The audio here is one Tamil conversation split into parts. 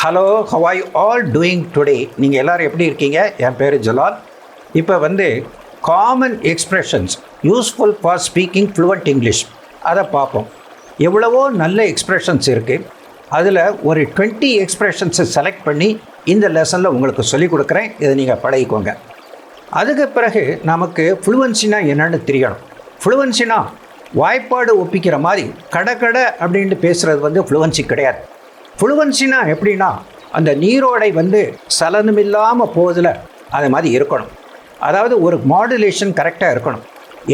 Hello, how are you all doing today? நீங்கள் எல்லோரும் எப்படி இருக்கீங்க? என் பேர் ஜலால். இப்போ common expressions useful for speaking fluent English அதை பார்ப்போம். எவ்வளவோ நல்ல எக்ஸ்ப்ரெஷன்ஸ் இருக்குது. அதில் ஒரு 20 எக்ஸ்ப்ரெஷன்ஸை செலக்ட் பண்ணி இந்த லெசனில் உங்களுக்கு சொல்லிக் கொடுக்குறேன். இதை நீங்கள் பழகிக்கோங்க. அதுக்கு பிறகு நமக்கு ஃப்ளூவன்சினா என்னென்னு தெரியணும். ஃப்ளூவன்சினா வாய்ப்பாடு ஒப்பிக்கிற மாதிரி கடை அப்படின்ட்டு பேசுகிறது ஃப்ளூவன்சி கிடையாது. ஃப்ளூவன்சினா எப்படின்னா அந்த நீரோடை சலனம் இல்லாமல் போவதில் அது மாதிரி இருக்கணும். அதாவது ஒரு மாடுலேஷன் கரெக்டாக இருக்கணும்.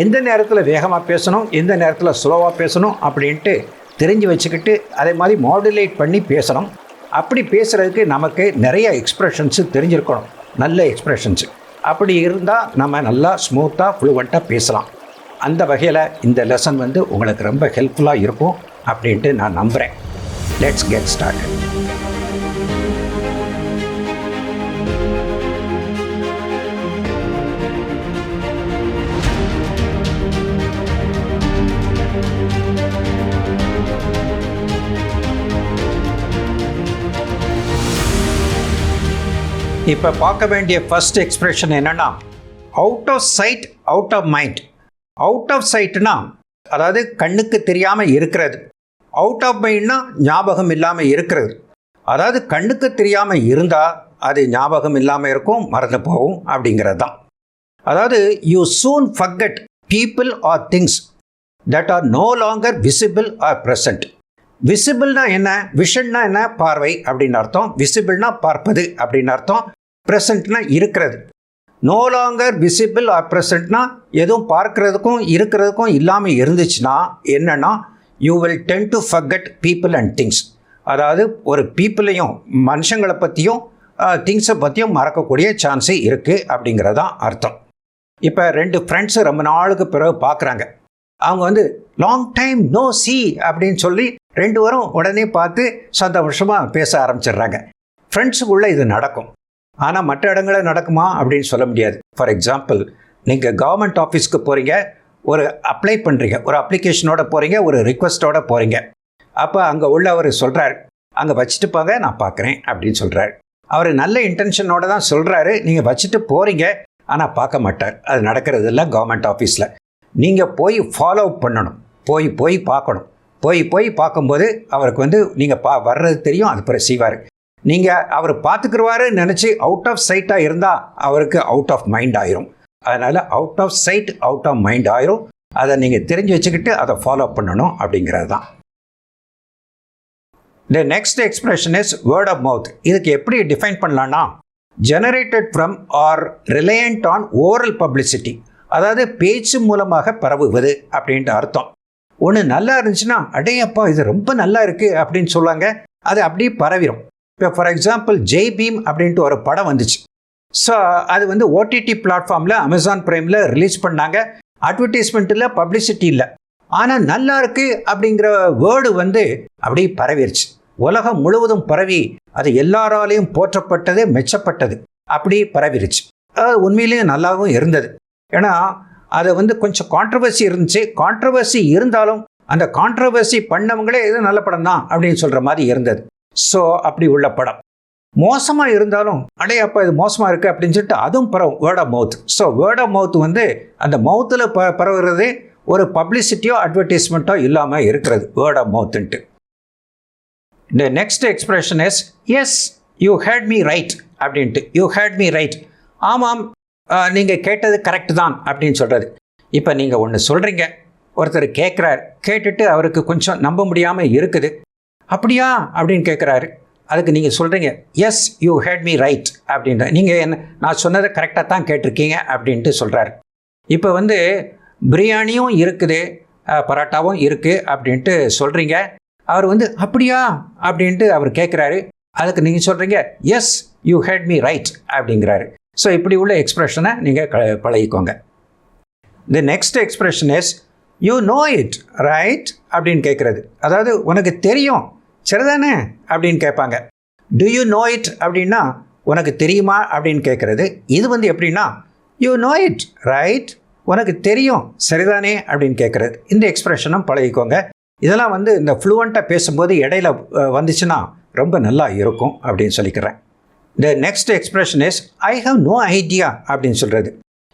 எந்த நேரத்தில் வேகமாக பேசணும், எந்த நேரத்தில் ஸ்லோவாக பேசணும் அப்படின்ட்டு தெரிஞ்சு வச்சுக்கிட்டு அதே மாதிரி மாடுலேட் பண்ணி பேசணும். அப்படி பேசுகிறதுக்கு நமக்கு நிறைய எக்ஸ்ப்ரெஷன்ஸு தெரிஞ்சிருக்கணும், நல்ல எக்ஸ்ப்ரெஷன்ஸு. அப்படி இருந்தால் நம்ம நல்லா ஸ்மூத்தாக ஃப்ளூவெண்ட்டாக பேசலாம். அந்த வகையில் இந்த லெசன் உங்களுக்கு ரொம்ப ஹெல்ப்ஃபுல்லாக இருக்கும் அப்படின்ட்டு நான் நம்புகிறேன். Let's get started. இப்போ பார்க்க வேண்டிய ஃபர்ஸ்ட் எக்ஸ்பிரஷன் என்னன்னா, out of sight out of mind. Out of சைட்னா அதாவது கண்ணுக்கு தெரியாமல் இருக்கிறது. அவுட் ஆஃப் மைண்ட்னா ஞாபகம் இல்லாமல் இருக்கிறது. அதாவது கண்ணுக்கு தெரியாமல் இருந்தால் அது ஞாபகம் இல்லாமல் இருக்கும், மறந்து போகும் அப்படிங்கிறது தான். அதாவது you soon forget people or things that are no longer visible or present. விசிபிள்னா என்ன, விஷன்னா என்ன, பார்வை அப்படின்னு அர்த்தம். விசிபிள்னா பார்ப்பது அப்படின்னு அர்த்தம். ப்ரெசன்ட்னா இருக்கிறது. நோ லாங்கர் விசிபிள் ஆர் ப்ரெசன்ட்னா எதுவும் பார்க்கறதுக்கும் இருக்கிறதுக்கும் இல்லாமல் இருந்துச்சுன்னா என்னன்னா, you will ten to forget people and things. அதாவது ஒரு பீப்புளையும் மனுஷங்களை பற்றியும் திங்ஸை பற்றியும் மறக்கக்கூடிய சான்ஸே இருக்குது அப்படிங்கிறதான் அர்த்தம். இப்போ 2 ஃப்ரெண்ட்ஸு ரொம்ப நாளுக்கு பிறகு பார்க்குறாங்க. அவங்க லாங் டைம் நோ சி அப்படின்னு சொல்லி 2 பேரும் உடனே பார்த்து சந்தோஷமாக பேச ஆரம்பிச்சிடுறாங்க. ஃப்ரெண்ட்ஸுக்குள்ளே இது நடக்கும். ஆனால் மற்ற இடங்களில் நடக்குமா அப்படின்னு சொல்ல முடியாது. ஃபார் எக்ஸாம்பிள், நீங்கள் கவர்மெண்ட் ஆஃபீஸ்க்கு போகிறீங்க, ஒரு அப்ளை பண்ணுறீங்க, ஒரு அப்ளிகேஷனோட போகிறீங்க, ஒரு ரிக்வஸ்ட்டோட போகிறீங்க. அப்போ அங்கே உள்ளவர் சொல்கிறார், அங்கே வச்சுட்டு போங்க நான் பார்க்குறேன் அப்படின்னு சொல்கிறார். அவர் நல்ல இன்டென்ஷனோட தான் சொல்கிறாரு. நீங்கள் வச்சுட்டு போகிறீங்க, ஆனால் பார்க்க மாட்டார். அது நடக்கிறது இல்லை கவர்மெண்ட் ஆஃபீஸில். நீங்கள் போய் ஃபாலோ பண்ணணும், போய் பார்க்கணும். போய் பார்க்கும்போது அவருக்கு நீங்கள் வர்றது தெரியும், அது பிறகு செய்வார். நீங்கள் அவர் பார்த்துக்குருவாருன்னு நினச்சி அவுட் ஆஃப் சைட்டாக இருந்தால் அவருக்கு அவுட் ஆஃப் மைண்ட் ஆயிரும். அதனால் out of sight out of mind ஆயிரும். அதை நீங்கள் தெரிஞ்சு வச்சுக்கிட்டு அதை ஃபாலோ பண்ணணும் அப்படிங்கிறது தான். The next expression is word of mouth. இதுக்கு எப்படி டிஃபைன் பண்ணலான்னா, generated from or reliant on oral publicity. அதாவது பேச்சு மூலமாக பரவுவது அப்படின்ட்டு அர்த்தம். ஒன்று நல்லா இருந்துச்சுன்னா, அடையப்பா இது ரொம்ப நல்லா இருக்குது அப்படின்னு சொல்லுவாங்க. அது அப்படியே பரவிடும். இப்போ ஃபார் எக்ஸாம்பிள், ஜெய் பீம் அப்படின்ட்டு ஒரு படம் வந்துச்சு. ஸோ அது ஓடிடி பிளாட்ஃபார்மில் அமேசான் ப்ரைமில் ரிலீஸ் பண்ணாங்க. அட்வர்டைஸ்மெண்ட்டில் பப்ளிசிட்டி இல்லை. ஆனால் நல்லா இருக்குது அப்படிங்கிற வேர்டு அப்படியே பரவிருச்சு. உலகம் முழுவதும் பரவி அது எல்லாராலையும் போற்றப்பட்டது, மெச்சப்பட்டது. அப்படியே பரவிருச்சு. அது உண்மையிலேயும் நல்லாவும் இருந்தது. ஏன்னா அது கொஞ்சம் கான்ட்ரவர்சி இருந்துச்சு. கான்ட்ரவர்சி இருந்தாலும் அந்த கான்ட்ரவர்சி பண்ணவங்களே இது நல்ல படம் தான் அப்படின்னு சொல்கிற மாதிரி இருந்தது. ஸோ அப்படி உள்ள படம். மோசமாக இருந்தாலும் அடையப்பா இது மோசமாக இருக்குது அப்படின்னு சொல்லிட்டு அதுவும் பரவும், word of mouth. So word of mouth அந்த மவுத்தில் பரவுறது ஒரு பப்ளிசிட்டியோ அட்வர்டைஸ்மெண்ட்டோ இல்லாமல் இருக்கிறது வேர்ட் ஆஃப் மவுத்துன்ட்டு. The next expression is yes you hate me right அப்படின்ட்டு. யூ ஹேட் மீ ரைட், ஆமாம் நீங்கள் கேட்டது கரெக்டு தான் அப்படின்னு சொல்கிறது. இப்போ நீங்கள் ஒன்று சொல்கிறீங்க, ஒருத்தர் கேட்குறாரு, கேட்டுட்டு அவருக்கு கொஞ்சம் நம்ப முடியாமல் இருக்குது. அப்படியா அப்படின்னு கேட்குறாரு. அதுக்கு நீங்கள் சொல்கிறீங்க yes you hate me right அப்படின்ற. நீங்கள் நான் சொன்னதை கரெக்டாக தான் கேட்டிருக்கீங்க அப்படின்ட்டு சொல்கிறாரு. இப்போ பிரியாணியும் இருக்குது, பரோட்டாவும் இருக்குது அப்படின்ட்டு சொல்கிறீங்க. அவர் அப்படியா அப்படின்ட்டு அவர் கேட்குறாரு. அதுக்கு நீங்கள் சொல்கிறீங்க yes you hate me right அப்படிங்கிறாரு. ஸோ இப்படி உள்ள எக்ஸ்ப்ரெஷனை நீங்கள் பழகிக்கோங்க. The next expression is you know it right அப்படின்னு கேட்குறது. அதாவது உனக்கு தெரியும் சரிதானே அப்படின்னு கேட்பாங்க. டு யூ நோ இட் அப்படின்னா உனக்கு தெரியுமா அப்படின்னு கேட்குறது. இது எப்படின்னா யூ நோ இட் ரைட், உனக்கு தெரியும் சரிதானே அப்படின்னு கேட்குறது. இந்த எக்ஸ்ப்ரெஷனும் பழகிக்கோங்க. இதெல்லாம் இந்த ஃப்ளூவெண்ட்டாக பேசும்போது இடையில வந்துச்சுன்னா ரொம்ப நல்லா இருக்கும் அப்படின்னு சொல்லிக்கிறேன். The next expression is I have no idea அப்படின்னு சொல்கிறது.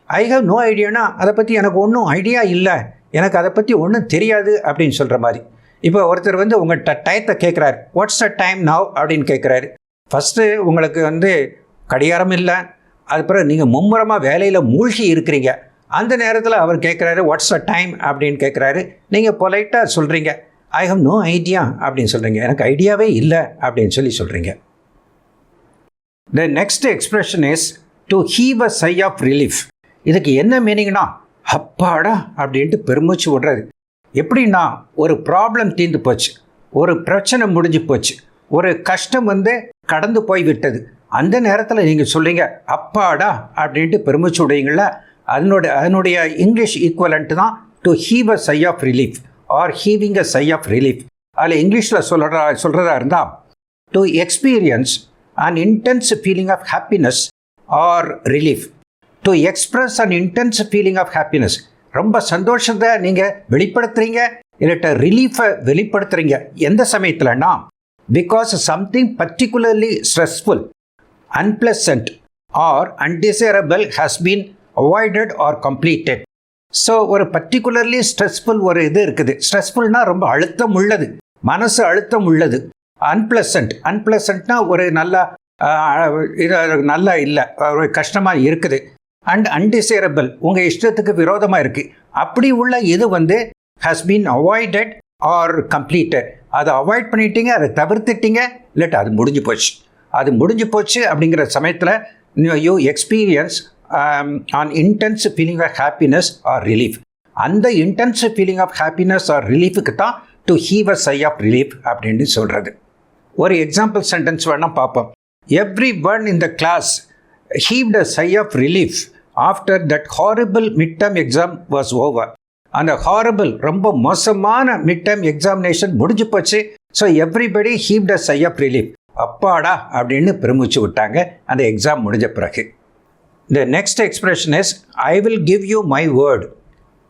ஐ ஹவ் நோ ஐடியானா அதை பற்றி எனக்கு ஒன்றும் ஐடியா இல்லை, எனக்கு அதை பற்றி ஒன்றும் தெரியாது அப்படின்னு சொல்கிற மாதிரி. இப்போ ஒருத்தர் வந்து உங்கள்கிட்ட டயத்தை கேட்குறாரு, வாட்ஸ் அ டைம் நவ் அப்படின்னு கேட்குறாரு. ஃபஸ்ட்டு உங்களுக்கு வந்து கடிகாரம் இல்லை, அதுக்கப்புறம் நீங்கள் மும்முரமாக வேலையில் மூழ்கி இருக்கிறீங்க. அந்த நேரத்தில் அவர் கேட்குறாரு வாட்ஸ் அ டைம் அப்படின்னு கேட்குறாரு. நீங்கள் பொலைட்டாக சொல்கிறீங்க ஐ ஹவ் நோ ஐடியா அப்படின்னு சொல்கிறீங்க, எனக்கு ஐடியாவே இல்லை அப்படின்னு சொல்கிறீங்க. The next expression is to heave a sigh of relief. இதுக்கு என்ன மீனிங்னா அப்பாடா அப்படின்ட்டு பெருமூச்சு விடுறது. எப்படின்னா ஒரு ப்ராப்ளம் தீர்ந்து போச்சு, ஒரு பிரச்சனை முடிஞ்சு போச்சு, ஒரு கஷ்டம் வந்து கடந்து போய் விட்டது. அந்த நேரத்தில் நீங்கள் சொல்கிறீங்க அப்பாடா அப்படின்ட்டு பெருமூச்சு விடுவீங்களா, அதனுடைய இங்கிலீஷ் ஈக்குவலண்ட் தான் to heave a sigh of relief or heaving a sigh of relief. அதில் இங்கிலீஷில் சொல்கிறதா இருந்தால் to experience an intense feeling of happiness or relief. To express an intense feeling of happiness. ரொம்ப சந்தோஷத்தை நீங்கள் வெளிப்படுத்துறீங்க, இல்லட்ட ரிலீஃபை வெளிப்படுத்துறீங்க. எந்த சமயத்தில்னா because something particularly stressful, unpleasant or undesirable has been avoided or completed. So ஒரு பர்டிகுலர்லி ஸ்ட்ரெஸ்ஃபுல் ஒரு இது இருக்குது. ஸ்ட்ரெஸ்ஃபுல்னால் ரொம்ப அழுத்தம் உள்ளது, மனசு அழுத்தம் உள்ளது. அன்பிளசன்ட்னா ஒரு நல்லா இல்லை, ஒரு கஷ்டமாக இருக்குது. அண்ட் அன்டிசைரபிள் உங்கள் இஷ்டத்துக்கு விரோதமாக இருக்குது. அப்படி உள்ள இது வந்து has been avoided or completed. அதை அவாய்ட் பண்ணிட்டீங்க, அதை தவிர்த்துட்டீங்க, இல்லாட்டி அது முடிஞ்சு போச்சு அப்படிங்கிற சமயத்தில் you experience an intense feeling of happiness or relief. அந்த intense feeling of happiness or ரிலீஃபுக்கு தான் to heave a sigh of relief அப்படின்னு சொல்கிறது. ஒரு எக்ஸாம்பிள் சென்டென்ஸ் வேணால் பார்ப்போம். Everyone in the class heaved a sigh of relief after that horrible mid term exam was over. அந்த ஹாரிபிள் ரொம்ப மோசமான மிட் டேர்ம் எக்ஸாமினேஷன் முடிஞ்சு போச்சு. So everybody heaved a sigh of relief. அப்பாடா அப்படின்னு பெருமூச்சு விட்டாங்க அந்த எக்ஸாம் முடிஞ்ச பிறகு. The next expression is I will give you my word,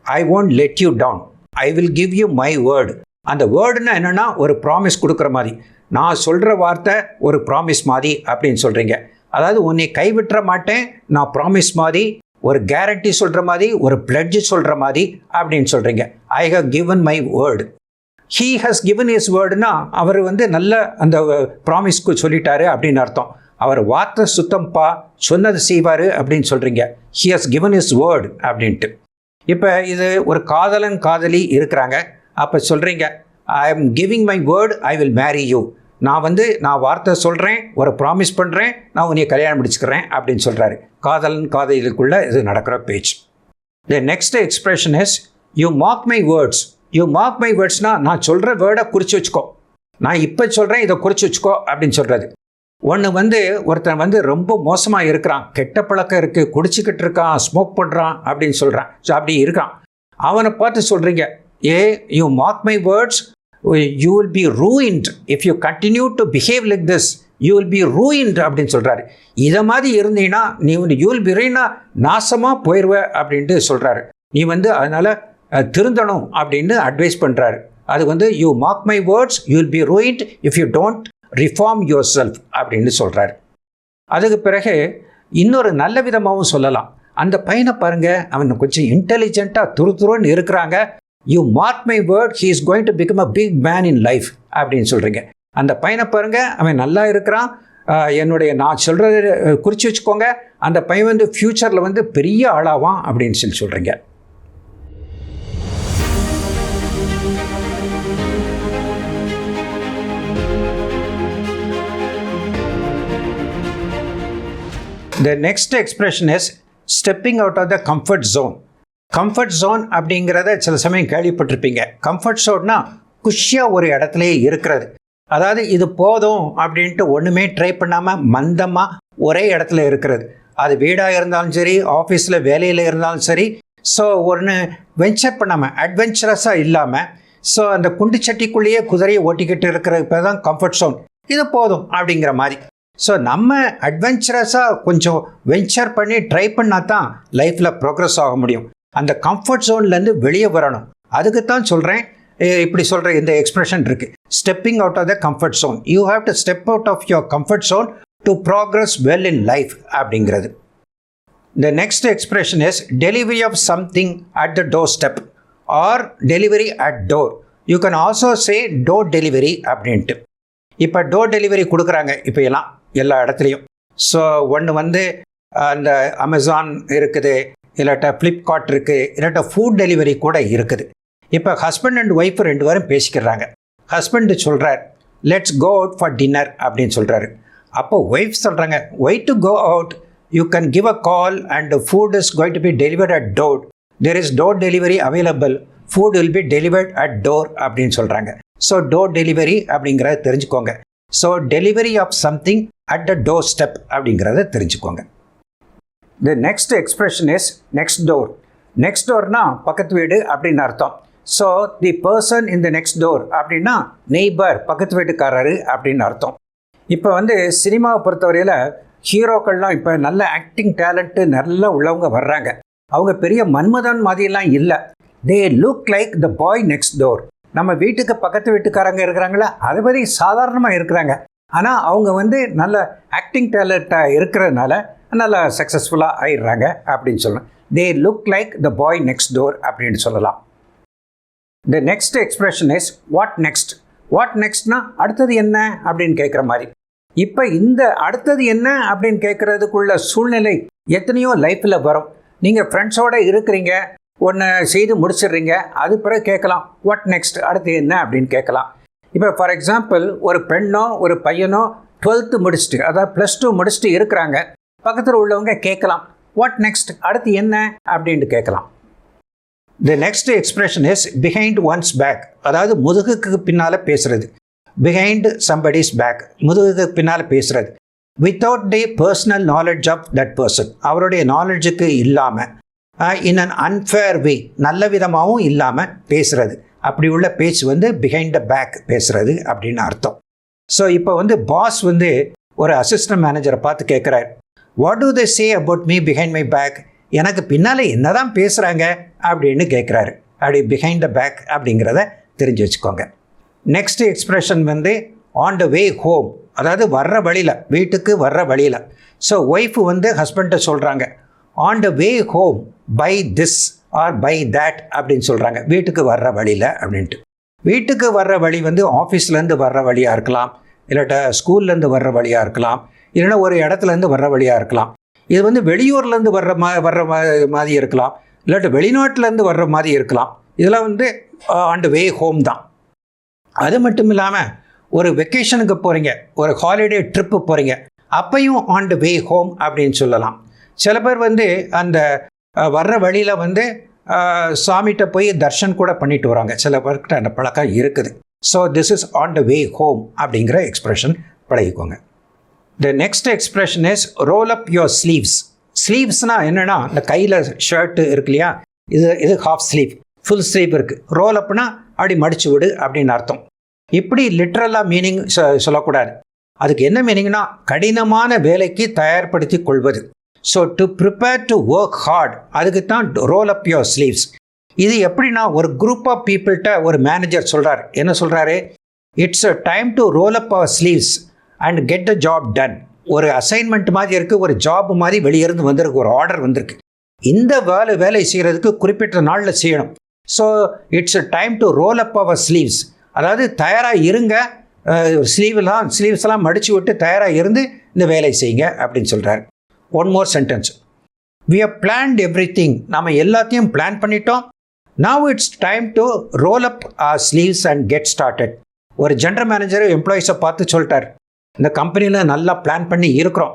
I won't let you down. I will give you my word. அந்த வேர்டுன்னா என்னென்னா ஒரு ப்ராமிஸ் கொடுக்குற மாதிரி. நான் சொல்கிற வார்த்தை ஒரு ப்ராமிஸ் மாதிரி அப்படின்னு சொல்கிறீங்க. அதாவது உன்னை கைவிட்டுற மாட்டேன், நான் ப்ராமிஸ் மாதிரி, ஒரு கேரண்டி சொல்கிற மாதிரி, ஒரு பிளட்ஜ் சொல்கிற மாதிரி அப்படின்னு சொல்கிறீங்க. I have given my word. He has given his வேர்டுனா அவர் வந்து நல்ல அந்த ப்ராமிஸ்க்கு சொல்லிட்டாரு அப்படின்னு அர்த்தம். அவர் வார்த்தை சுத்தம்ப்பா, சொன்னது செய்வார் அப்படின்னு சொல்கிறீங்க. He has given his word அப்படின்ட்டு. இப்போ இது ஒரு காதலன் காதலி இருக்கிறாங்க. அப்போ சொல்கிறீங்க I am giving my word, I will Mary you. நான் வார்த்தை சொல்கிறேன், ஒரு ப்ராமிஸ் பண்ணுறேன், நான் உன்னை கல்யாணம் முடிச்சுக்கிறேன் அப்படின்னு சொல்கிறாரு. காதலன் காதலிக்குள்ளே இது நடக்கிற பேச்சு. The next expression is you mark my words. You mark my வேர்ட்ஸ்னால் நான் சொல்கிற வேர்டை குறித்து வச்சுக்கோ, நான் இப்போ சொல்கிறேன் இதை குறித்து வச்சுக்கோ அப்படின்னு சொல்கிறது. ஒன்று வந்து ஒருத்தன் வந்து ரொம்ப மோசமாக இருக்கிறான், கெட்ட பழக்கம் இருக்குது, குடிச்சிக்கிட்டு இருக்கான், ஸ்மோக் பண்ணுறான் அப்படின்னு சொல்கிறான். ஸோ அப்படி இருக்கான். அவனை பார்த்து சொல்கிறீங்க you mark my words, you will be ruined if you continue to behave like this. You will be ruined அப்படின்னு சொல்கிறாரு. இதை மாதிரி இருந்தீங்கன்னா நீ வந்து you will be ruined, நாசமாக போயிடுவ அப்படின்ட்டு சொல்கிறாரு. நீ வந்து அதனால் திருந்தணும் அப்படின்னு அட்வைஸ் பண்ணுறாரு. அது வந்து you mark my words, you will be ruined if you don't reform yourself அப்படின்னு சொல்கிறாரு. அதுக்கு பிறகு இன்னொரு நல்ல விதமாகவும் சொல்லலாம். அந்த பையனை பாருங்கள், அவன் கொஞ்சம் இன்டெலிஜென்ட்டாக துருன்னு இருக்கிறாங்க. You mark my word, he is going to become a big man in life அப்படின்னு சொல்கிறீங்க. அந்த பையனை பாருங்கள், அவன் நல்லா இருக்கிறான், நான் சொல்கிறத குறித்து வச்சுக்கோங்க, அந்த பையன் வந்து ஃப்யூச்சரில் வந்து பெரிய ஆளாவான் அப்படின்னு சொல்கிறீங்க. The next expression is stepping out of the comfort zone. Comfort zone அப்படிங்கிறத சில சமயம் கேள்விப்பட்டிருப்பீங்க. கம்ஃபர்ட் ஜோன்னா குஷியாக ஒரு இடத்துலையே இருக்கிறது. அதாவது இது போதும் அப்படின்ட்டு ஒன்றுமே ட்ரை பண்ணாமல் மந்தமாக ஒரே இடத்துல இருக்கிறது. அது வீடாக இருந்தாலும் சரி, ஆஃபீஸில் வேலையில் இருந்தாலும் சரி. ஸோ ஒன்று வெஞ்சர் பண்ணாமல், அட்வென்ச்சரஸாக இல்லாமல், ஸோ அந்த குண்டு சட்டிக்குள்ளேயே குதிரையை ஓட்டிக்கிட்டு இருக்கிற பேர் தான் கம்ஃபர்ட் ஜோன். இது போதும் அப்படிங்கிற மாதிரி. ஸோ நம்ம அட்வென்ச்சரஸாக கொஞ்சம் வெஞ்சர் பண்ணி ட்ரை பண்ணால் தான் லைஃப்பில் ப்ரோக்ரஸ் ஆக முடியும். அந்த கம்ஃபர்ட் ஜோன்லேருந்து வெளியே வரணும். அதுக்கு தான் சொல்கிறேன் இப்படி சொல்கிற இந்த எக்ஸ்பிரஷன் இருக்குது, stepping out of the comfort zone. You have to step out of your comfort zone to progress well in life அப்படிங்கிறது. The next expression is delivery of something at the doorstep or delivery at door. You can also say door delivery அப்படின்ட்டு. இப்போ டோர் டெலிவரி கொடுக்குறாங்க இப்போ எல்லாம் எல்லா இடத்துலையும். ஸோ ஒன்று வந்து அந்த அமேசான் இருக்குது, இல்லாட்டா ஃப்ளிப்கார்ட் இருக்குது, இல்லாட்டா ஃபுட் டெலிவரி கூட இருக்குது. இப்போ ஹஸ்பண்ட் அண்ட் ஒய்ஃப் ரெண்டு பேரும் பேசிக்கிறாங்க. ஹஸ்பண்டு சொல்கிறார் let's go out for dinner அப்படின்னு சொல்கிறாரு. அப்போ ஒய்ஃப் சொல்கிறாங்க why to go out, you can give a call and the food is going to be delivered at door. There is door delivery available. Food will be delivered at door அப்படின்னு சொல்கிறாங்க. ஸோ டோர் டெலிவரி அப்படிங்கிறத தெரிஞ்சுக்கோங்க. So delivery of something at the doorstep அப்படிங்கிறத தெரிஞ்சுக்கோங்க. The next expression is next door. Next டோர்னா பக்கத்து வீடு அப்படின்னு அர்த்தம். So the person in the next door அப்படின்னா நெய்பர், பக்கத்து வீட்டுக்காரரு அப்படின்னு அர்த்தம். இப்போ வந்து சினிமாவை பொறுத்தவரையில் ஹீரோக்கள்லாம் இப்போ நல்ல ஆக்டிங் டேலண்ட்டு நல்லா உள்ளவங்க வர்றாங்க. அவங்க பெரிய மன்மதன் மாதிரிலாம் இல்லை. தே look like the boy next door. நம்ம வீட்டுக்கு பக்கத்து வீட்டுக்காரங்க இருக்கிறாங்களா அதை பற்றி சாதாரணமாக இருக்கிறாங்க. ஆனால் அவங்க வந்து நல்ல ஆக்டிங் டேலண்ட்டாக இருக்கிறதுனால நல்லா சக்ஸஸ்ஃபுல்லாக ஆயிடுறாங்க அப்படின்னு சொல்லலாம். They look like the boy next door அப்படின்னு சொல்லலாம். The next expression is what next. What நெக்ஸ்ட்னா அடுத்தது என்ன அப்படின்னு கேட்குற மாதிரி. இப்போ இந்த அடுத்தது என்ன அப்படின்னு கேட்குறதுக்குள்ள சூழ்நிலை எத்தனையோ லைஃப்பில் வரும். நீங்கள் ஃப்ரெண்ட்ஸோடு இருக்கிறீங்க, ஒன்று செய்து முடிச்சிடுறீங்க, அது பிறகு கேட்கலாம் வாட் நெக்ஸ்ட், அடுத்து என்ன அப்படின்னு கேட்கலாம். இப்போ ஃபார் எக்ஸாம்பிள் ஒரு பெண்ணோ ஒரு பையனோ 12th முடிச்சுட்டு, அதாவது +2 முடிச்சுட்டு இருக்கிறாங்க. பக்கத்தில் உள்ளவங்க கேட்கலாம் வாட் நெக்ஸ்ட், அடுத்து என்ன அப்படின்ட்டு கேட்கலாம். The next expression is behind one's back, அதாவது முதுகுக்கு பின்னால் பேசுகிறது. பிஹைண்ட் சம்படிஸ் பேக், முதுகுக்கு பின்னால் பேசுகிறது. Without the personal knowledge of that person, அவருடைய நாலேஜுக்கு இல்லாமல், இன் அன் அன்ஃபேர் வே, நல்ல விதமாகவும் இல்லாமல் பேசுகிறது. அப்படி உள்ள பேச்சு வந்து பிஹைண்ட் த பேக் பேசுகிறது அப்படின்னு அர்த்தம். ஸோ இப்போ வந்து பாஸ் வந்து ஒரு அசிஸ்டன்ட் மேனேஜரை பார்த்து கேட்குறாரு what do they say about me behind my back, எனக்கு பின்னால் என்ன தான் பேசுகிறாங்க அப்படின்னு கேட்குறாரு. அப்படி பிஹைண்ட் த பேக் அப்படிங்கிறத தெரிஞ்சு வச்சுக்கோங்க. நெக்ஸ்ட் எக்ஸ்பிரஷன் வந்து ஆன் த வே ஹோம், அதாவது வர்ற வழியில், வீட்டுக்கு வர்ற வழியில். ஸோ ஒய்ஃபு வந்து ஹஸ்பண்ட்டை சொல்கிறாங்க on the way home buy this or buy that அப்படின்னு சொல்கிறாங்க, வீட்டுக்கு வர்ற வழியில் அப்படின்ட்டு. வீட்டுக்கு வர்ற வழி வந்து ஆஃபீஸ்லேருந்து வர்ற வழியாக இருக்கலாம், இல்லாட்ட ஸ்கூல்லேருந்து வர்ற வழியாக இருக்கலாம், இல்லைன்னா ஒரு இடத்துலேருந்து வர்ற வழியாக இருக்கலாம். இது வந்து வெளியூர்லேருந்து வர்ற மாதிரி இருக்கலாம், இல்லாட்ட வெளிநாட்டிலேருந்து வர்ற மாதிரி இருக்கலாம். இதெல்லாம் வந்து ஆன் த வே ஹோம் தான். அது மட்டும் இல்லாமல் ஒரு வெக்கேஷனுக்கு போகிறீங்க, ஒரு ஹாலிடே ட்ரிப்பு போகிறீங்க, அப்பையும் ஆன் த வே ஹோம் அப்படின்னு சொல்லலாம். சில பேர் வந்து அந்த வர்ற வழியில் வந்து சாமிகிட்ட போய் தர்ஷன் கூட பண்ணிட்டு வராங்க. சில பேர்கிட்ட அந்த பழக்கம் இருக்குது. So this is on the way home அப்படிங்கிற எக்ஸ்பிரஷன் பழகிக்கோங்க. The next expression is roll up your sleeves. ஸ்லீவ்ஸ்னால் என்னென்னா இந்த கையில் ஷர்ட்டு இருக்கு இல்லையா, இது ஹாஃப் ஸ்லீவ், ஃபுல் ஸ்லீவ் இருக்குது. ரோல் அப்னா அப்படி மடிச்சு விடு அப்படின்னு அர்த்தம். இப்படி லிட்ரலாக மீனிங் சொல்லக்கூடாது. அதுக்கு என்ன மீனிங்னா கடினமான வேலைக்கு தயார்படுத்தி கொள்வது. So to prepare to work hard, அதுக்கு தான் ரோல் அப் யுவர் ஸ்லீவ்ஸ். இது எப்படின்னா ஒரு குரூப் ஆஃப் பீப்புள்கிட்ட ஒரு மேனேஜர் சொல்கிறார். என்ன சொல்கிறாரு, it's a time to roll up our sleeves and get the job done. ஒரு அசைன்மெண்ட் மாதிரி இருக்குது, ஒரு ஜாப் மாதிரி வெளியிருந்து வந்திருக்கு, ஒரு ஆர்டர் வந்திருக்கு. இந்த வேலை செய்கிறதுக்கு குறிப்பிட்ட நாளில் செய்யணும். So it's a time to roll up our sleeves, அதாவது தயாராக இருங்க, ஸ்லீவ்ஸ்லாம் மடித்து விட்டு தயாராக இருந்து இந்த வேலை செய்யுங்க அப்படின்னு சொல்கிறார். One more sentence, we have planned everything, நம்ம எல்லாத்தையும் பிளான் பண்ணிட்டோம். Now it's time to roll up our sleeves and get started. ஒரு ஜெனரல் மேனேஜர் எம்ப்ளாயீஸை பார்த்து சொல்லிட்டார், இந்த கம்பெனியில் நல்லா பிளான் பண்ணி இருக்கிறோம்.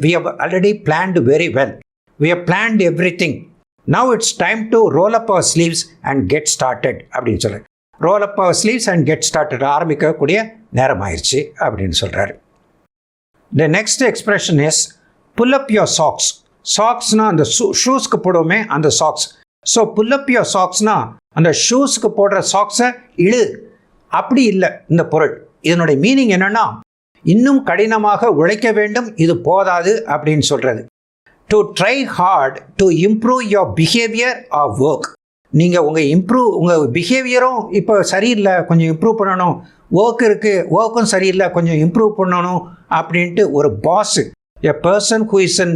We have already planned very well, we have planned everything, now it's time to roll up our sleeves and get started அப்படின்னு சொல்கிறார். Roll up our sleeves and get started, ஆரம்பிக்கக்கூடிய நேரம் ஆயிடுச்சு அப்படின்னு சொல்கிறாரு. The next expression is pull up your socks. சாக்ஸ்னால் அந்த ஷூஸ்க்கு போடுவோமே அந்த socks. So pull up your சாக்ஸ்னால் அந்த ஷூஸ்க்கு போடுற சாக்ஸை இழு, அப்படி இல்லை இந்த பொருள். இதனுடைய மீனிங் என்னென்னா இன்னும் கடினமாக உழைக்க வேண்டும், இது போதாது அப்படின்னு சொல்கிறது. To try hard to improve your behaviour R work. நீங்கள் உங்கள் பிஹேவியரும் இப்போ சரியில்லை, கொஞ்சம் இம்ப்ரூவ் பண்ணணும், ஒர்க் இருக்குது, ஒர்க்கும் சரியில்லை, கொஞ்சம் இம்ப்ரூவ் பண்ணணும் அப்படின்ட்டு ஒரு boss, a person who is in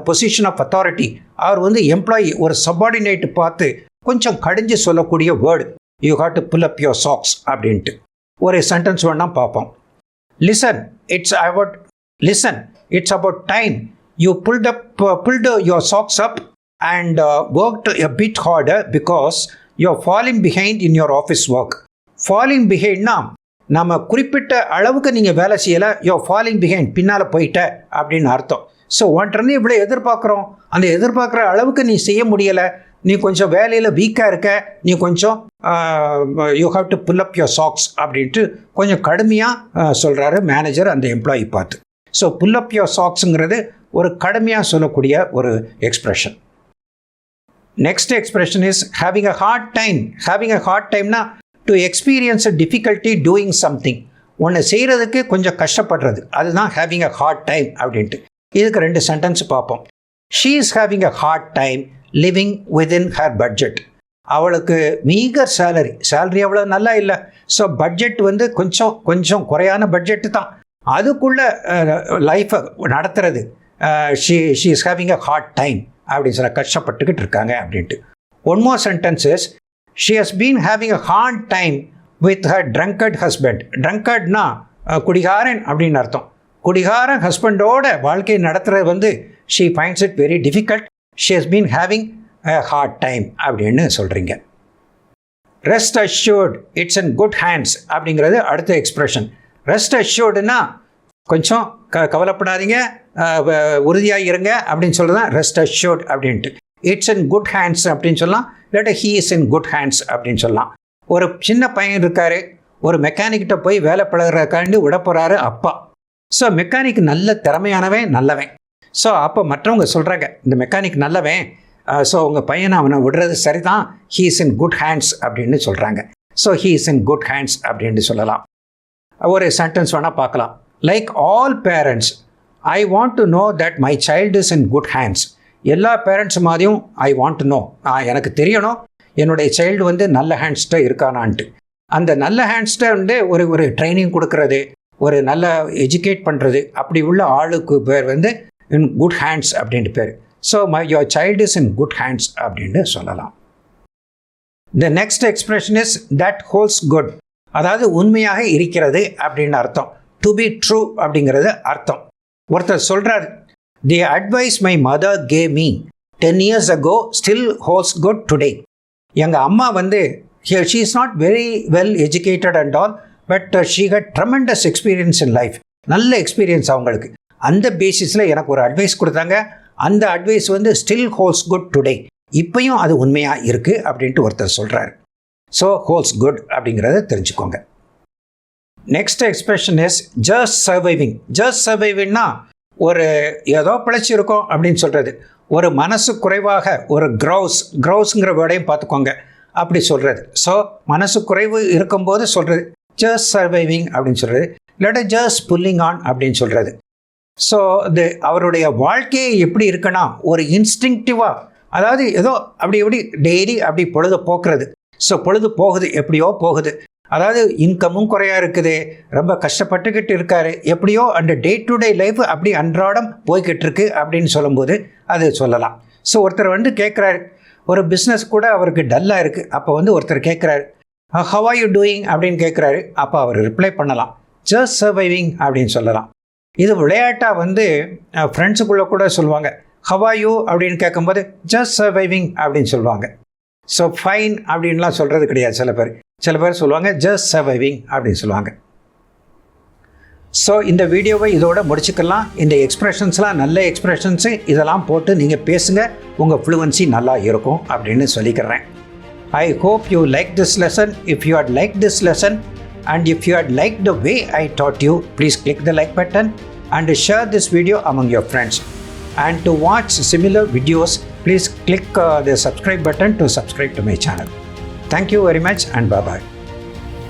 position of authority, அவர் வந்து எம்ப்ளாயி ஒரு சப்பார்டினேட் பார்த்து கொஞ்சம் கடிஞ்சு சொல்லக்கூடிய word, you have to pull up your socks அப்படின்ட்டு ஒரு சென்டென்ஸ் வேணால் பார்ப்போம். Listen it's about time you pulled your socks up and worked a bit harder because you're falling behind in your office work. Falling behindனா நம்ம குறிப்பிட்ட அளவுக்கு நீங்கள் வேலை செய்யலை, you're falling behind, பின்னால் போயிட்ட அப்படின்னு அர்த்தம். ஸோ ஒன்றிருந்து இவ்வளோ எதிர்பார்க்குறோம், அந்த எதிர்பார்க்குற அளவுக்கு நீ செய்ய முடியலை, நீ கொஞ்சம் வேலையில் வீக்காக இருக்க, நீ கொஞ்சம் you have to pull up your socks அப்படின்ட்டு கொஞ்சம் கடுமையாக சொல்கிறாரு மேனேஜர் அந்த எம்ப்ளாயி பார்த்து. ஸோ புல் அப் யுவர் சாக்ஸுங்கிறது ஒரு கடுமையாக சொல்லக்கூடிய ஒரு expression. Next expression is having a hard time. Having a hard time na to experience a difficulty doing something. ஒன்று செய்கிறதுக்கு கொஞ்சம் கஷ்டப்படுறது, அதுதான் having a hard time அப்படின்ட்டு. இதுக்கு 2 சென்டென்ஸ் பார்ப்போம். She is having a hard time living within her budget. அவளுக்கு மீகர் சேலரி அவ்வளோ நல்லா இல்லை. ஸோ பட்ஜெட் வந்து கொஞ்சம் குறையான பட்ஜெட்டு தான், அதுக்குள்ளே லைஃப்பை நடத்துறது. she is having a hard time அப்படின்னு சொல்ல, கஷ்டப்பட்டுக்கிட்டு இருக்காங்க அப்படின்ட்டு. One more sentences, she has been having a hard time with her drunkard husband. ட்ரங்கர்ட்னா குடிகாரன் அப்படின்னு அர்த்தம். குடிகாரன் ஹஸ்பண்டோட வாழ்க்கையை நடத்துகிறது வந்து she finds it very difficult. She has been having a hard time அப்படின்னு சொல்கிறீங்க. Rest assured it's in good hands அப்படிங்கிறது அடுத்த எக்ஸ்ப்ரெஷன். ரெஸ்ட் அஷ்யூர்டுன்னா கொஞ்சம் கவலைப்படாதீங்க, உறுதியாக இருங்க அப்படின்னு சொல்கிறது தான் ரெஸ்ட் அஷ்யூர்ட் அப்படின்ட்டு. இட்ஸ் இன் குட் ஹேண்ட்ஸ் அப்படின்னு சொல்லலாம், இல்லாட்ட he is in good hands அப்படின்னு சொல்லலாம். ஒரு சின்ன பையன் இருக்கார், ஒரு மெக்கானிக்கிட்ட போய் வேலை பழகிறக்காண்டி விட போகிறாரு அப்பா. ஸோ மெக்கானிக் நல்ல திறமையானவன், நல்லவன். ஸோ அப்போ மற்றவங்க சொல்கிறாங்க இந்த மெக்கானிக் நல்லவன், ஸோ உங்கள் பையனை அவனை விடுறது சரி தான், he is in good hands அப்படின்னு சொல்கிறாங்க. So he is in good hands அப்படின்னு சொல்லலாம். ஒரு சென்டென்ஸ் வேணால் பார்க்கலாம். Like all parents, I want to know that my child is in good hands. எல்லா பேரண்ட்ஸ் மாதிரியும் ஐ வாண்ட் டு நோ, எனக்கு தெரியணும் என்னுடைய சைல்டு வந்து நல்ல ஹேண்ட்ஸ்ட்ட இருக்கானான்ட்டு. அந்த நல்ல ஹேண்ட்ஸ்ட்ட வந்து ஒரு ட்ரைனிங் கொடுக்கறது, ஒரு நல்ல எஜுகேட் பண்ணுறது, அப்படி உள்ள ஆளுக்கு பேர் வந்து இன் குட் ஹேண்ட்ஸ் அப்படின்ட்டு பேர். So your child is in good hands அப்படின்னு சொல்லலாம். The next expression is that holes good, அதாவது உண்மையாக இருக்கிறது அப்படின்னு அர்த்தம். டு பி ட்ரூ அப்படிங்கிறது அர்த்தம். ஒருத்தர் சொல்கிறார், தி advice my mother gave me 10 years ago still holds good today. எங்கள் அம்மா வந்து she is not very well educated and all, but she had tremendous experience in life. நல்ல எக்ஸ்பீரியன்ஸ் அவங்களுக்கு. அந்த பேசிஸில் எனக்கு ஒரு அட்வைஸ் கொடுத்தாங்க, அந்த அட்வைஸ் வந்து ஸ்டில் ஹோல்ஸ் குட் டுடே, இப்பையும் அது உண்மையாக இருக்குது அப்படின்ட்டு ஒருத்தர் சொல்கிறார். ஸோ ஹோல்ஸ் குட் அப்படிங்கிறத தெரிஞ்சுக்கோங்க. Next expression is just surviving. Just சர்வைவிங்னா ஒரு ஏதோ பிழைச்சிருக்கோம் அப்படின்னு சொல்கிறது. ஒரு மனசு குறைவாக ஒரு க்ரௌஸ்ங்கிற வேர்டையும் பார்த்துக்கோங்க, அப்படி சொல்கிறது. ஸோ மனசு குறைவு இருக்கும்போது சொல்கிறது ஜஸ்ட் சர்வைவிங் அப்படின்னு சொல்கிறது, இல்லாட்ட ஜஸ்ட் புல்லிங் ஆன் அப்படின்னு சொல்கிறது. ஸோ அவருடைய வாழ்க்கையை எப்படி இருக்குன்னா ஒரு இன்ஸ்டிங்டிவாக, அதாவது ஏதோ அப்படி டெய்லி அப்படி பொழுது போக்குறது. ஸோ பொழுது போகுது, எப்படியோ போகுது, அதாவது இன்கமும் குறையாக இருக்குது, ரொம்ப கஷ்டப்பட்டுக்கிட்டு இருக்காரு, எப்படியோ அந்த டே டு டே லைஃப் அப்படி அன்றாடம் போய்கிட்டு இருக்கு அப்படின்னு சொல்லும்போது அது சொல்லலாம். ஸோ ஒருத்தர் வந்து கேட்குறாரு, ஒரு பிஸ்னஸ் கூட அவருக்கு டல்லாக இருக்குது, அப்போ வந்து ஒருத்தர் கேட்குறாரு ஹவ் ஆர் யூ டூயிங் அப்படின்னு கேட்குறாரு, அப்போ அவர் ரிப்ளை பண்ணலாம் ஜஸ்ட் சர்வைவிங் அப்படின்னு சொல்லலாம். இது விளையாட்டாக வந்து ஃப்ரெண்ட்ஸுக்குள்ளே கூட சொல்லுவாங்க, ஹவ் ஆர் யூ அப்படின்னு கேட்கும்போது ஜஸ்ட் சர்வைவிங் அப்படின்னு சொல்லுவாங்க. ஸோ ஃபைன் அப்படின்லாம் சொல்கிறது கிடையாது. சில பேர் சொல்லுவாங்க ஜஸ்ட் சர்வைவிங் அப்படின்னு சொல்லுவாங்க. ஸோ இந்த வீடியோவை இதோட முடிச்சுக்கலாம். இந்த எக்ஸ்ப்ரெஷன்ஸ்லாம் நல்ல எக்ஸ்ப்ரெஷன்ஸு, இதெல்லாம் போட்டு நீங்கள் பேசுங்க, உங்கள் ஃப்ளூவன்சி நல்லா இருக்கும் அப்படின்னு சொல்லிக்கிறேன். I hope you like this lesson. If you had liked this lesson and if you had liked the way I taught you, please click the like button and share this video among your friends. And to watch similar videos, please click the subscribe button to subscribe to my channel. Thank you very much and bye-bye.